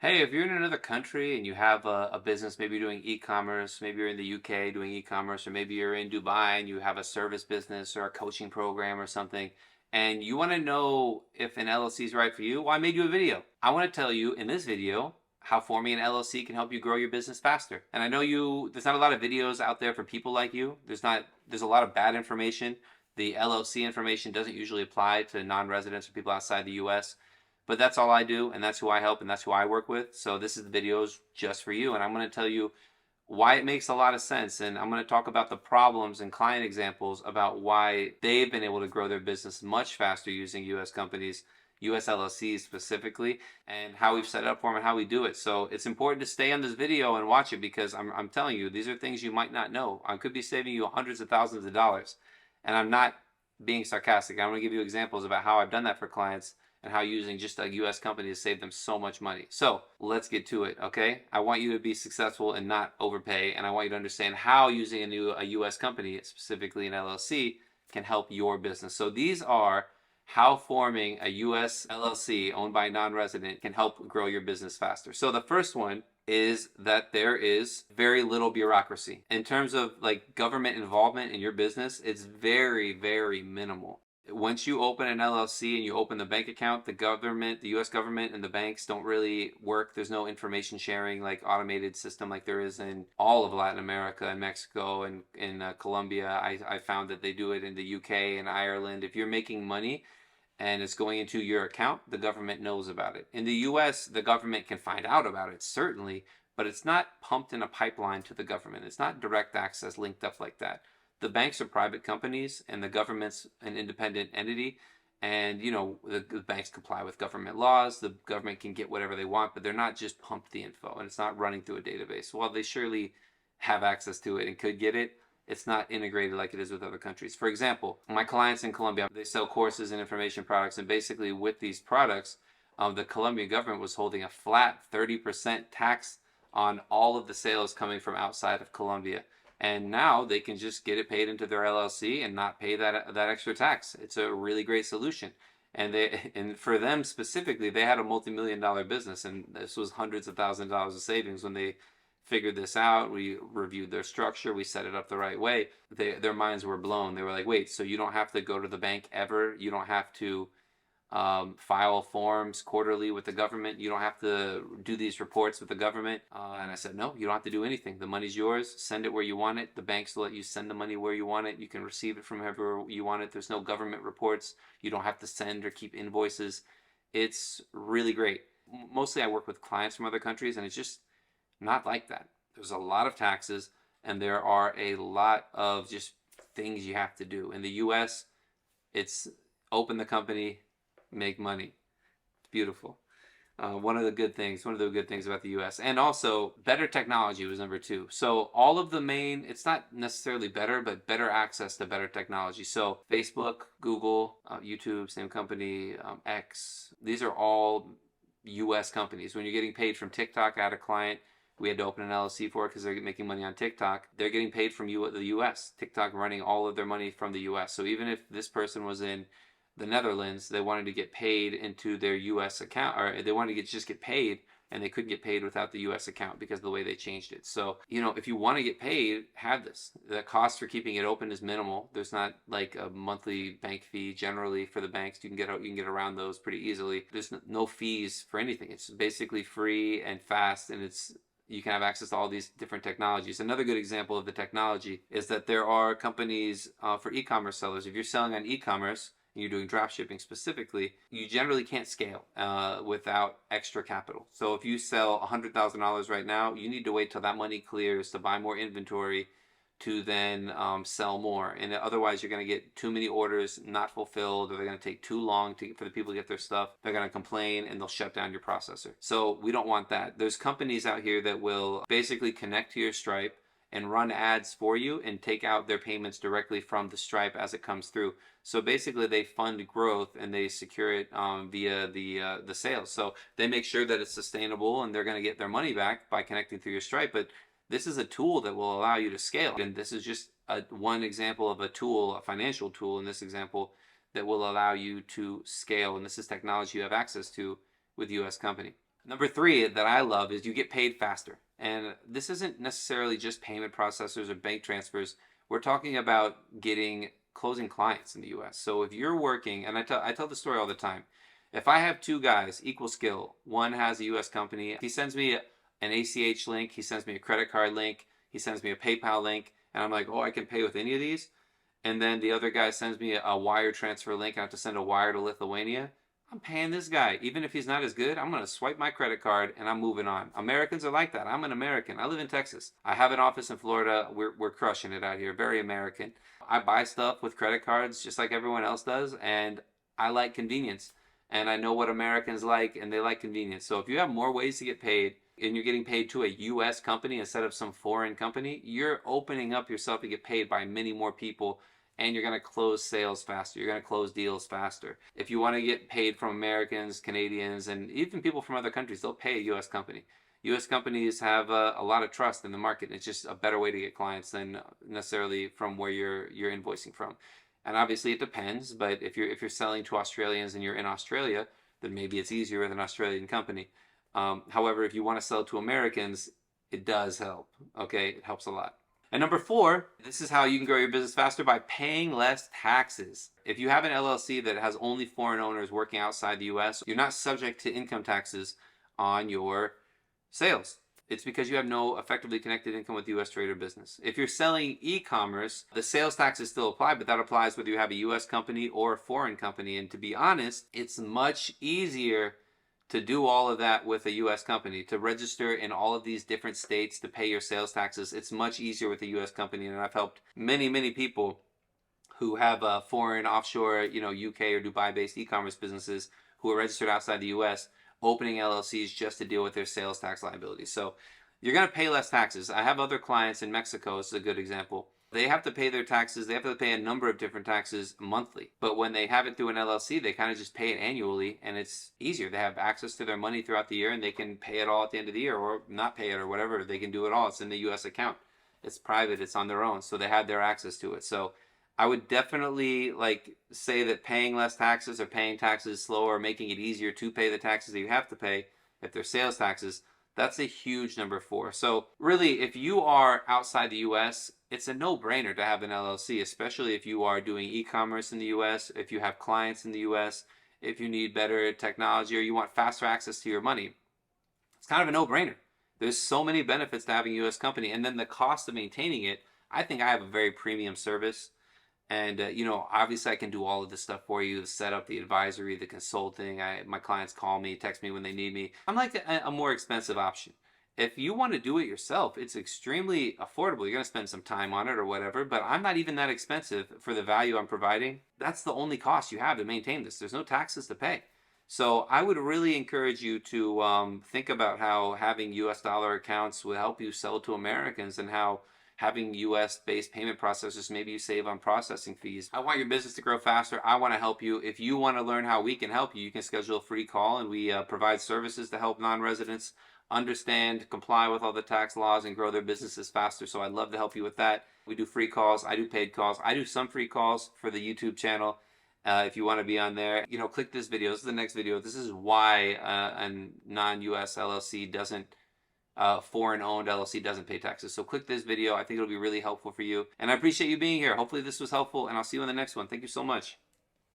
Hey, if you're in another country and you have a business, maybe you're doing e-commerce, maybe you're in the UK doing e-commerce, or maybe you're in Dubai and you have a service business or a coaching program or something, and you want to know if an LLC is right for you, well, I made you a video. I want to tell you in this video how forming an LLC can help you grow your business faster. And I know there's not a lot of videos out there for people like you. There's a lot of bad information. The LLC information doesn't usually apply to non-residents or people outside the US. But that's all I do, and that's who I help, and that's who I work with. So this is the videos just for you, and I'm going to tell you why it makes a lot of sense, and I'm going to talk about the problems and client examples about why they've been able to grow their business much faster using U.S. companies, U.S. LLCs specifically, and how we've set it up for them and how we do it. So it's important to stay on this video and watch it because I'm telling you, these are things you might not know. I could be saving you hundreds of thousands of dollars, and I'm not being sarcastic. I'm going to give you examples about how I've done that for clients and how using just a US company has saved them so much money. So let's get to it, okay? I want you to be successful and not overpay, and I want you to understand how using a US company, specifically an LLC, can help your business. So these are how forming a US LLC owned by a non-resident can help grow your business faster. So the first one is that there is very little bureaucracy. In terms of like government involvement in your business, it's very, very minimal. Once you open an LLC and you open the bank account, the US government and the banks don't really work. There's no information sharing like automated system like there is in all of Latin America and Mexico and in Colombia. I found that they do it in the UK and Ireland. If you're making money and it's going into your account, the government knows about it. In the US, the government can find out about it, certainly, but it's not pumped in a pipeline to the government. It's not direct access linked up like that. The banks are private companies and the government's an independent entity. And, the banks comply with government laws. The government can get whatever they want, but they're not just pumped the info and it's not running through a database. While they surely have access to it and could get it, it's not integrated like it is with other countries. For example, my clients in Colombia, they sell courses and information products. And basically with these products, the Colombian government was holding a flat 30% tax on all of the sales coming from outside of Colombia. And now they can just get it paid into their LLC and not pay that extra tax. It's a really great solution. And for them specifically, they had a multi-million-dollar business, and this was hundreds of thousands of dollars of savings when they figured this out. We reviewed their structure, we set it up the right way. Their minds were blown. They were like, wait, so you don't have to go to the bank ever? You don't have to file forms quarterly with the government. You don't have to do these reports with the government. And I said, no, you don't have to do anything. The money's yours. Send it where you want it. The banks will let you send the money where you want it. You can receive it from wherever you want it. There's no government reports. You don't have to send or keep invoices. It's really great. Mostly I work with clients from other countries, and it's just not like that. There's a lot of taxes, and there are a lot of just things you have to do. In the US, it's open the company, make money. It's beautiful. One of the good things about the US. And also, better technology was number two. So all of it's not necessarily better, but better access to better technology. So Facebook, Google, YouTube, same company, X, these are all US companies. When you're getting paid from TikTok, I had a client we had to open an LLC for it because they're making money on TikTok. They're getting paid from the US. TikTok running all of their money from the US. So even if this person was in the Netherlands, they wanted to get paid into their US account, or they wanted to just get paid, and they couldn't get paid without the US account because of the way they changed it. So, if you want to get paid, have this. The cost for keeping it open is minimal. There's not like a monthly bank fee generally for the banks. You can get around those pretty easily. There's no fees for anything. It's basically free and fast, and you can have access to all these different technologies. Another good example of the technology is that there are companies for e-commerce sellers. If you're selling on e-commerce, and you're doing drop shipping specifically, you generally can't scale without extra capital. So if you sell $100,000 right now, you need to wait till that money clears to buy more inventory to then sell more. And otherwise, you're going to get too many orders not fulfilled, or they're going to take too long for the people to get their stuff. They're going to complain, and they'll shut down your processor. So we don't want that. There's companies out here that will basically connect to your Stripe and run ads for you and take out their payments directly from the Stripe as it comes through. So basically they fund growth and they secure it via the sales. So they make sure that it's sustainable, and they're going to get their money back by connecting through your Stripe. But this is a tool that will allow you to scale. And this is just one example of a tool, a financial tool in this example, that will allow you to scale. And this is technology you have access to with US company. Number three that I love is you get paid faster. And this isn't necessarily just payment processors or bank transfers. We're talking about getting closing clients in the US. So if you're working, and I tell the story all the time. If I have two guys, equal skill, one has a US company, he sends me an ACH link, he sends me a credit card link, he sends me a PayPal link, and I'm like, oh, I can pay with any of these. And then the other guy sends me a wire transfer link, and I have to send a wire to Lithuania. I'm paying this guy. Even if he's not as good, I'm going to swipe my credit card and I'm moving on. Americans are like that. I'm an American. I live in Texas. I have an office in Florida. We're crushing it out here. Very American. I buy stuff with credit cards just like everyone else does, and I like convenience. And I know what Americans like, and they like convenience. So if you have more ways to get paid, and you're getting paid to a U.S. company instead of some foreign company, you're opening up yourself to get paid by many more people, and you're going to close sales faster. You're going to close deals faster. If you want to get paid from Americans, Canadians, and even people from other countries, they'll pay a U.S. company. U.S. companies have a lot of trust in the market. It's just a better way to get clients than necessarily from where you're invoicing from. And obviously it depends, but if you're selling to Australians and you're in Australia, then maybe it's easier with an Australian company. However, if you want to sell to Americans, it does help. Okay, it helps a lot. And number four, this is how you can grow your business faster by paying less taxes. If you have an LLC that has only foreign owners working outside the US, you're not subject to income taxes on your sales. It's because you have no effectively connected income with US trade or business. If you're selling e-commerce, the sales taxes still apply, but that applies whether you have a US company or a foreign company. And to be honest, it's much easier to do all of that with a US company, to register in all of these different states to pay your sales taxes. It's much easier with a US company, and I've helped many, many people who have foreign offshore, UK or Dubai-based e-commerce businesses who are registered outside the US, opening LLCs just to deal with their sales tax liabilities. So you're going to pay less taxes. I have other clients in Mexico. This is a good example. They have to pay their taxes. They have to pay a number of different taxes monthly. But when they have it through an LLC, they kind of just pay it annually, and it's easier. They have access to their money throughout the year, and they can pay it all at the end of the year or not pay it or whatever. They can do it all. It's in the U.S. account. It's private. It's on their own. So they have their access to it. So I would definitely say that paying less taxes or paying taxes slower, making it easier to pay the taxes that you have to pay if they're sales taxes, that's a huge number four. So really, if you are outside the U.S., it's a no-brainer to have an LLC, especially if you are doing e-commerce in the U.S., if you have clients in the U.S., if you need better technology or you want faster access to your money. It's kind of a no-brainer. There's so many benefits to having a U.S. company. And then the cost of maintaining it, I think I have a very premium service. And, obviously I can do all of this stuff for you, the setup, the advisory, the consulting. My clients call me, text me when they need me. I'm like a more expensive option. If you want to do it yourself, it's extremely affordable. You're going to spend some time on it or whatever, but I'm not even that expensive for the value I'm providing. That's the only cost you have to maintain this. There's no taxes to pay. So I would really encourage you to think about how having US dollar accounts will help you sell to Americans, and how having US-based payment processors, maybe you save on processing fees. I want your business to grow faster. I want to help you. If you want to learn how we can help you, you can schedule a free call, and we provide services to help non-residents understand, comply with all the tax laws, and grow their businesses faster. So I'd love to help you with that. We do free calls. I do paid calls. I do some free calls for the YouTube channel. If you want to be on there, click this video. This is the next video. This is why a non-US LLC doesn't foreign-owned LLC doesn't pay taxes. So click this video. I think it'll be really helpful for you. And I appreciate you being here. Hopefully this was helpful, and I'll see you in the next one. Thank you so much.